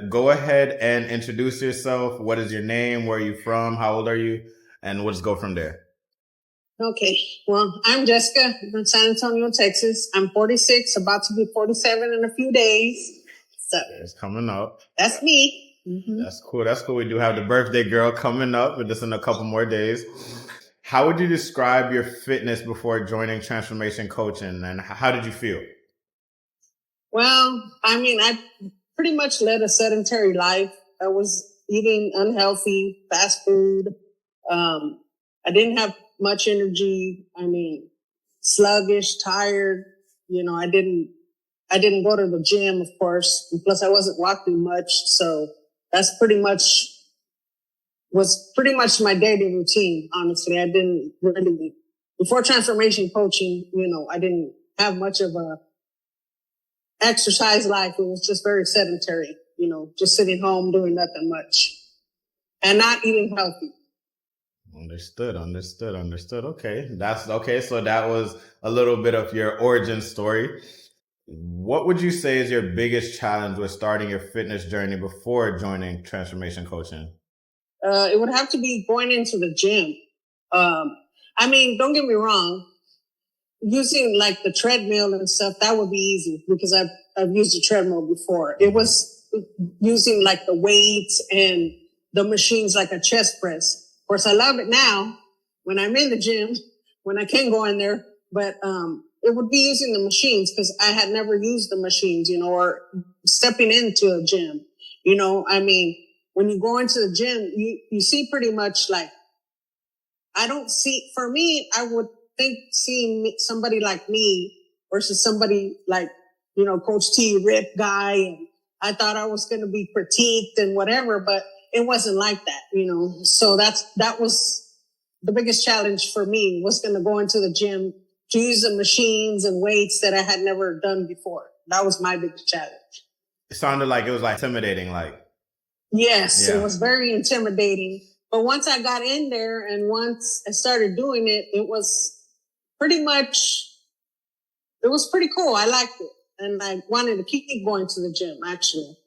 go ahead and introduce yourself. What is your name? Where are you from? How old are you? And we'll just go from there. Okay. Well, I'm Jessica. I'm from San Antonio, Texas. I'm 46, about to be 47 in a few days. So it's coming up. That's me. Mm-hmm. That's cool. That's cool. We do have the birthday girl coming up, but just in a couple more days. How would you describe your fitness before joining transformation coaching, and how did you feel? Well, I mean, I pretty much led a sedentary life. I was eating unhealthy, fast food. I didn't have much energy. I mean, sluggish, tired. I didn't go to the gym, of course. And plus, I wasn't walking much. So that's was pretty much my daily routine, honestly. I didn't really, before transformation coaching, I didn't have much of a exercise life. It was just very sedentary, just sitting home doing nothing much and not eating healthy. Understood. Okay. That's okay. So that was a little bit of your origin story. What would you say is your biggest challenge with starting your fitness journey before joining transformation coaching? It would have to be going into the gym. I mean, don't get me wrong. Using like the treadmill and stuff, that would be easy because I've used a treadmill before. It was using like the weights and the machines like a chest press. Of course, I love it now when I'm in the gym, when I can go in there, but it would be using the machines because I had never used the machines, or stepping into a gym. I mean, when you go into the gym, you see pretty much like, for me, I would think seeing somebody like me versus somebody like, Coach T, rip guy. And I thought I was going to be critiqued and whatever, but it wasn't like that, So that was the biggest challenge for me, was going to go into the gym to use the machines and weights that I had never done before. That was my biggest challenge. It sounded like it was like intimidating, like. Yes, yeah. It was very intimidating. But once I got in there and once I started doing it, it was pretty cool. I liked it. And I wanted to keep going to the gym, actually.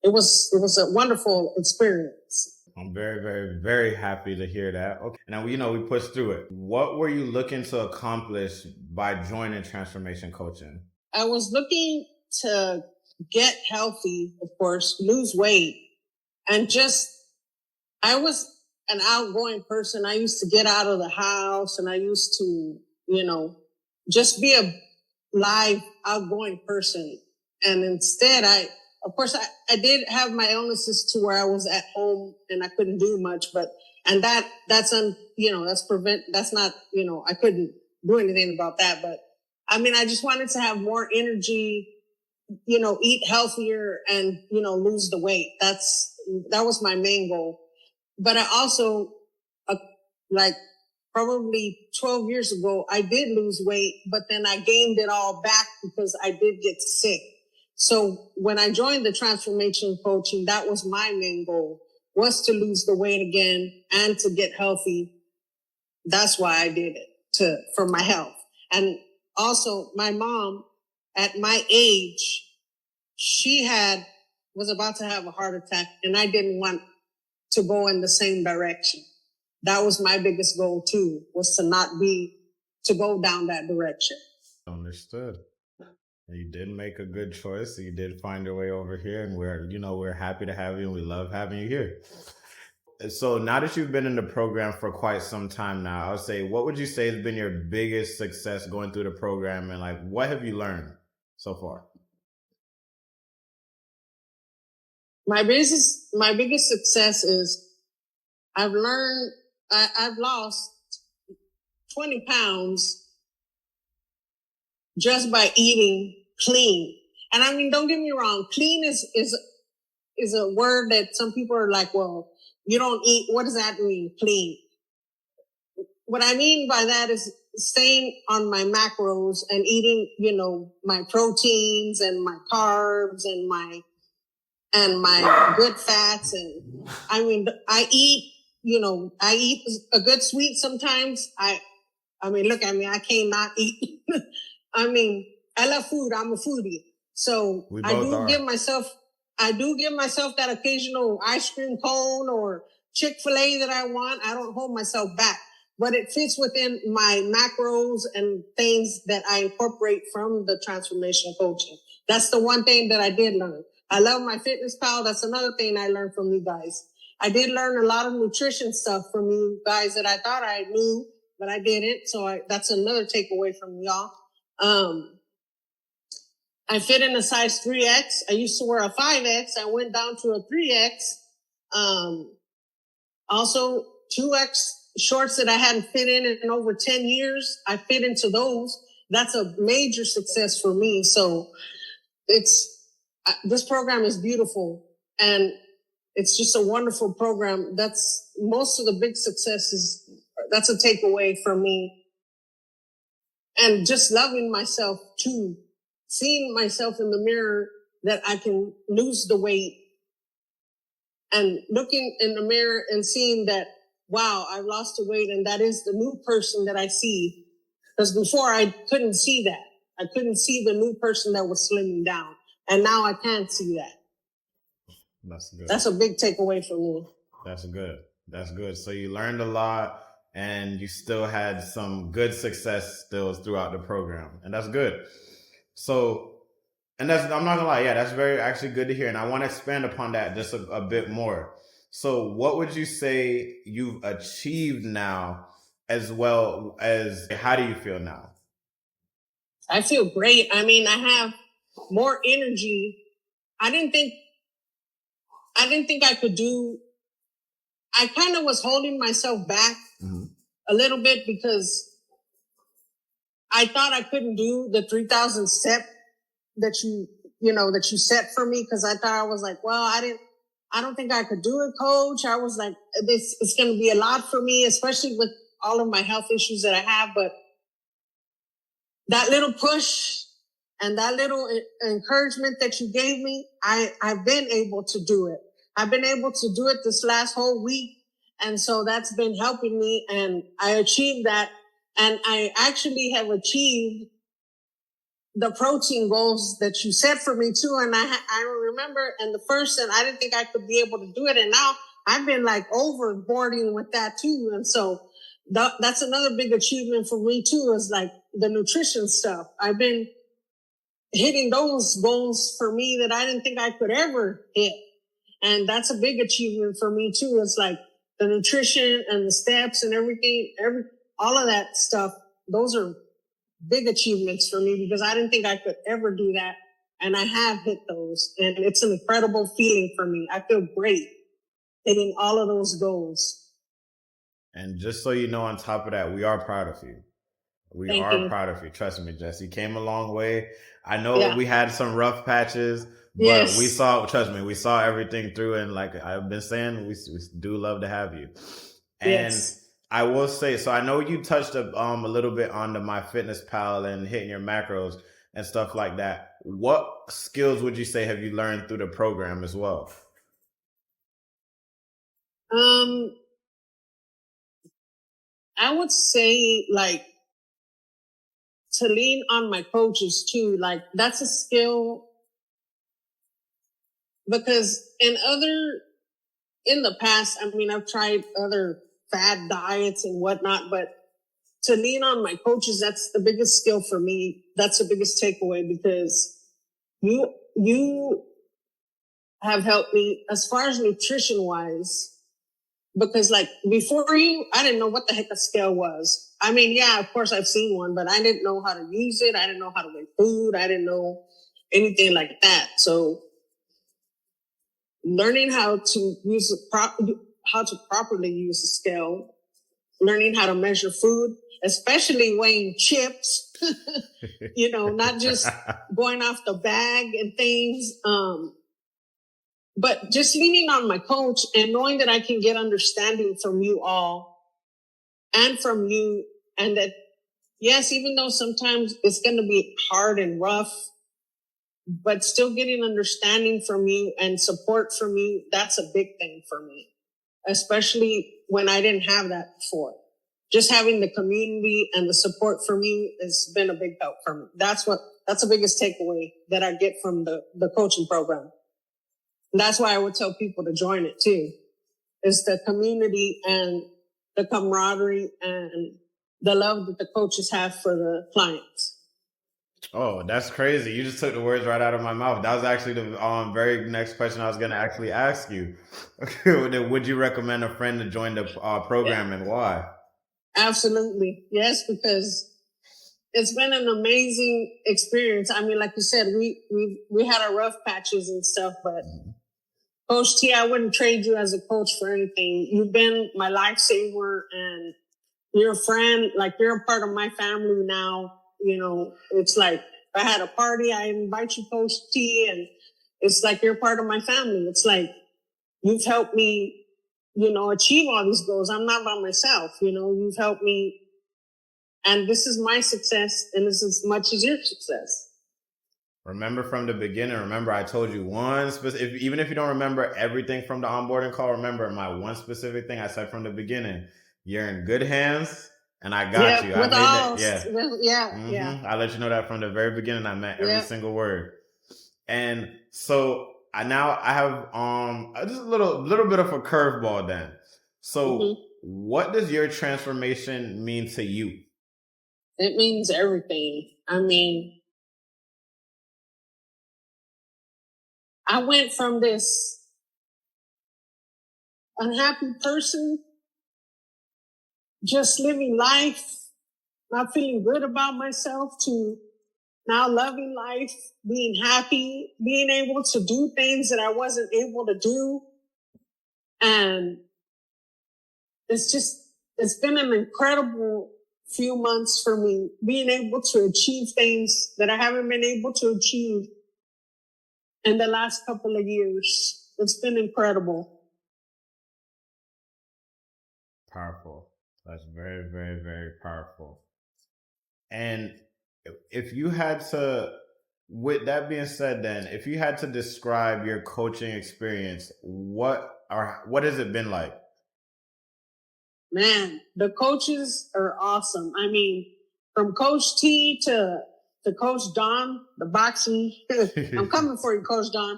It was a wonderful experience. I'm very, very, very happy to hear that. Okay. Now, we pushed through it. What were you looking to accomplish by joining transformation coaching? I was looking to get healthy, of course, lose weight, and I was an outgoing person. I used to get out of the house and I used to, just be a live, outgoing person. And instead, I did have my illnesses to where I was at home and I couldn't do much, that's not, I couldn't do anything about that. But I mean, I just wanted to have more energy, eat healthier and, lose the weight. That was my main goal. But I also, probably 12 years ago, I did lose weight, but then I gained it all back because I did get sick. So when I joined the transformation coaching, that was my main goal, was to lose the weight again and to get healthy. That's why I did it, for my health. And also my mom, at my age, she was about to have a heart attack and I didn't want to go in the same direction. That was my biggest goal too, was to go down that direction. Understood. You did make a good choice. You did find your way over here, and we're happy to have you and we love having you here. So now that you've been in the program for quite some time now, I would say, what would you say has been your biggest success going through the program, and like, what have you learned so far? My biggest success is I've lost 20 pounds just by eating clean. And I mean, don't get me wrong. Clean is a word that some people are like, well, you don't eat. What does that mean? Clean. What I mean by that is staying on my macros and eating, my proteins and my carbs and my good fats. And I mean, I eat a good sweet sometimes. I mean, look at me. I cannot eat. I mean, I love food. I'm a foodie. So I do give myself I do give myself that occasional ice cream cone or Chick-fil-A that I want. I don't hold myself back, but it fits within my macros and things that I incorporate from the transformational coaching. That's the one thing that I did learn. I love my fitness pal. That's another thing I learned from you guys. I did learn a lot of nutrition stuff from you guys that I thought I knew, but I didn't. So that's another takeaway from y'all. I fit in a size 3X. I used to wear a 5X. I went down to a 3X. Also 2X shorts that I hadn't fit in over 10 years. I fit into those. That's a major success for me. So this program is beautiful, and it's just a wonderful program. That's most of the big successes. That's a takeaway for me. And just loving myself too. Seeing myself in the mirror that I can lose the weight, and looking in the mirror and seeing that, wow, I've lost the weight, and that is the new person that I see. Because before I couldn't see that. I couldn't see the new person that was slimming down. And now I can see that. That's good. That's a big takeaway for me. That's good. That's good. So you learned a lot, and you still had some good success still throughout the program. And that's good. So, and that's, I'm not gonna lie, yeah, that's very actually good to hear. And I want to expand upon that just a bit more. So what would you say you've achieved now, as well as how do you feel now? I feel great. I mean, I have more energy. I didn't think I could do, I kind of was holding myself back a little bit because I thought I couldn't do the 3,000 step that you set for me. Cause I thought I was like, well, I don't think I could do it, coach. I was like, it's going to be a lot for me, especially with all of my health issues that I have. But that little push and that little encouragement that you gave me, I've been able to do it. I've been able to do it this last whole week. And so that's been helping me, and I achieved that. And I actually have achieved the protein goals that you set for me too. And I remember in the first, and I didn't think I could be able to do it. And now I've been like overboarding with that too. And so that's another big achievement for me too, is like the nutrition stuff. I've been hitting those goals for me that I didn't think I could ever hit. And that's a big achievement for me too. It's like the nutrition and the steps and everything, all of that stuff. Those are big achievements for me because I didn't think I could ever do that. And I have hit those, and it's an incredible feeling for me. I feel great hitting all of those goals. And just so you know, on top of that, we are proud of you. We are proud of you. Trust me, Jess. You came a long way. I know we had some rough patches, but we saw everything through. And like I've been saying, we do love to have you. And I will say, so I know you touched a little bit on the MyFitnessPal and hitting your macros and stuff like that. What skills would you say have you learned through the program as well? I would say like to lean on my coaches too. Like that's a skill, because in the past, I mean, I've tried other fad diets and whatnot, but to lean on my coaches, that's the biggest skill for me. That's the biggest takeaway, because you have helped me as far as nutrition wise, because like before you, I didn't know what the heck a scale was. I mean, yeah, of course I've seen one, but I didn't know how to use it. I didn't know how to weigh food. I didn't know anything like that. So learning how to properly use a scale, learning how to measure food, especially weighing chips, not just going off the bag and things. But just leaning on my coach and knowing that I can get understanding from you all and from you. And that, yes, even though sometimes it's going to be hard and rough, but still getting understanding from you and support from you, that's a big thing for me, especially when I didn't have that before. Just having the community and the support from you has been a big help for me. That's the biggest takeaway that I get from the coaching program. That's why I would tell people to join it too. It's the community and the camaraderie and the love that the coaches have for the clients. Oh, that's crazy. You just took the words right out of my mouth. That was actually the very next question I was going to actually ask you. Would you recommend a friend to join the program and why? Absolutely. Yes, because it's been an amazing experience. I mean, like you said, we had our rough patches and stuff, but Coach T, I wouldn't trade you as a coach for anything. You've been my lifesaver and you're a friend, like you're a part of my family now. You know, it's like if I had a party, I invite you, Coach T, and it's like you're part of my family. It's like you've helped me, you know, achieve all these goals. I'm not by myself, you know, you've helped me. And this is my success, and it's as much as your success. Remember from the beginning, remember I told you one specific, even if you don't remember everything from the onboarding call, remember my one specific thing I said from the beginning. You're in good hands and I got you. I made that. Yeah. I let you know that from the very beginning. I meant every single word. And so I have just a little bit of a curveball then. So what does your transformation mean to you? It means everything. I mean, I went from this unhappy person, just living life, not feeling good about myself, to now loving life, being happy, being able to do things that I wasn't able to do. And it's been an incredible few months for me, being able to achieve things that I haven't been able to achieve in the last couple of years. It's been incredible. Powerful. That's very, very, very powerful. And if you had to, with that being said, then if you had to describe your coaching experience, what has it been like? Man, the coaches are awesome. I mean, from Coach T to Coach Don, the boxing. I'm coming for you, Coach Don.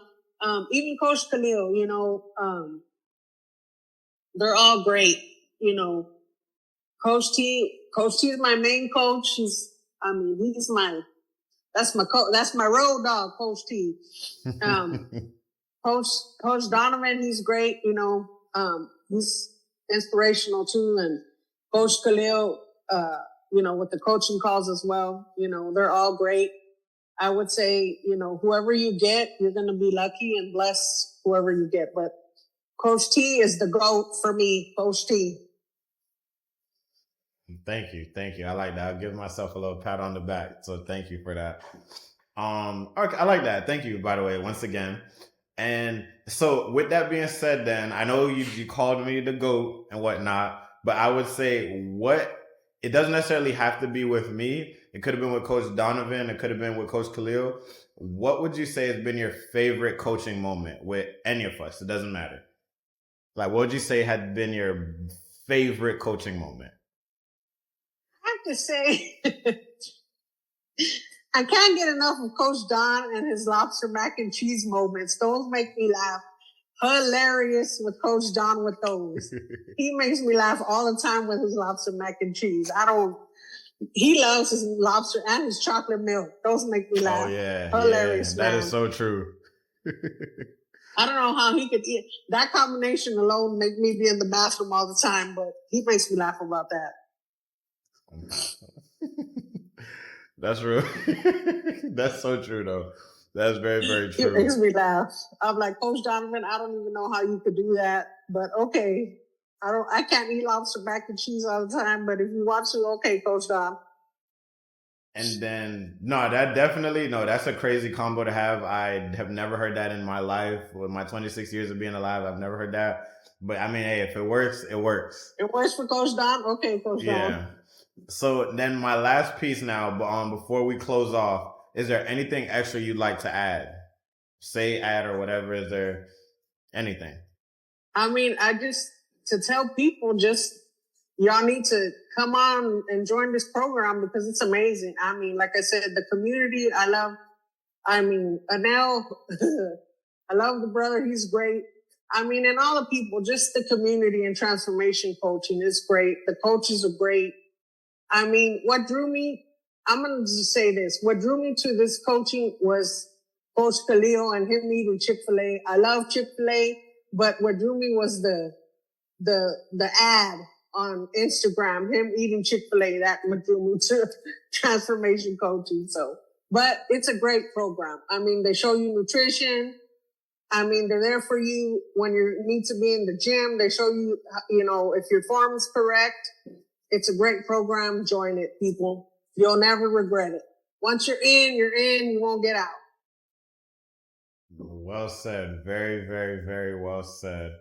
Even Coach Khalil, you know, they're all great. You know, Coach T is my main coach. That's my road dog, Coach T. Coach Donovan, he's great. You know, he's inspirational too. And Coach Khalil, you know, with the coaching calls as well, you know, they're all great. I would say, you know, whoever you get, you're going to be lucky and bless whoever you get. But Coach T is the GOAT for me, Coach T. Thank you. I like that. I'll give myself a little pat on the back. So thank you for that. Okay, I like that. Thank you, by the way, once again. And so with that being said, then I know you called me the GOAT and whatnot, but I would say it doesn't necessarily have to be with me. It could have been with Coach Donovan. It could have been with Coach Khalil. What would you say has been your favorite coaching moment with any of us? It doesn't matter. Like, what would you say had been your favorite coaching moment? I have to say, I can't get enough of Coach Don and his lobster mac and cheese moments. Those make me laugh. Hilarious with Coach Don with those. He makes me laugh all the time with his lobster mac and cheese. He loves his lobster and his chocolate milk. Those make me laugh. Oh yeah. Hilarious, yeah. That man. is so true. I don't know how he could eat. That combination alone make me be in the bathroom all the time, but he makes me laugh about that. That's real. That's so true, though. That's very, very true. It makes me laugh. I'm like, Coach Donovan, I don't even know how you could do that, but okay. I can't eat lobster mac and cheese all the time, but if you want to, okay, Coach Don. And then, that's a crazy combo to have. I have never heard that in my life. With my 26 years of being alive, I've never heard that. But I mean, hey, if it works, it works. It works for Coach Don? Okay, Coach Don. Yeah. So then my last piece now, before we close off, is there anything extra you'd like to add? Say add or whatever. Is there anything? I mean, to tell people, just y'all need to come on and join this program because it's amazing. I mean, like I said, the community I love. I mean, Anel I love the brother. He's great. I mean, and all the people, just the community and transformation coaching is great. The coaches are great. I mean, what drew me, I'm going to just say this. What drew me to this coaching was Coach Khalil and him eating Chick-fil-A. I love Chick-fil-A, but what drew me was the ad on Instagram, him eating Chick-fil-A. That what drew me to transformation coaching. So, but it's a great program. I mean, they show you nutrition. I mean, they're there for you when you need to be in the gym. They show you, you know, if your form is correct. It's a great program. Join it, people. You'll never regret it. Once you're in, you're in. You won't get out. Well said. Very, very, very well said.